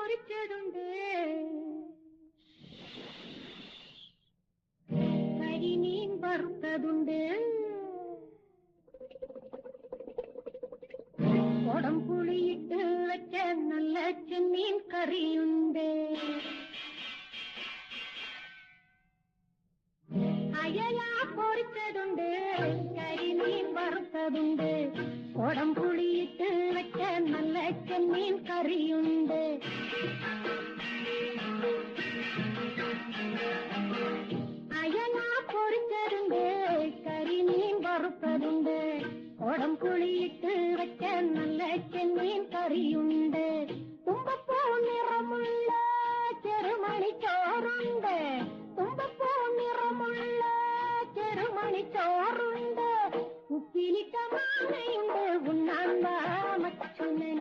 പൊരിച്ചതുണ്ട്, കരിമീൻ വറുത്തതുണ്ട്, കൊടംപുളിയിട്ട് വെച്ച നല്ല ചെമ്മീൻ കറിയുണ്ട്, അയല പൊരിച്ചതുണ്ട്, കരിമീൻ വറുത്തതുണ്ട്, കൊടംപുളിയിട്ട് വെച്ച നല്ല ചെമ്മീൻ കറിയുണ്ട്, അയല പൊരിച്ചതുണ്ട്, കരിമീൻ വറുത്തതുണ്ട്, കൊടംപുളിയിട്ട് വെച്ച നല്ല ചെമ്മീൻ കറിയുണ്ട്.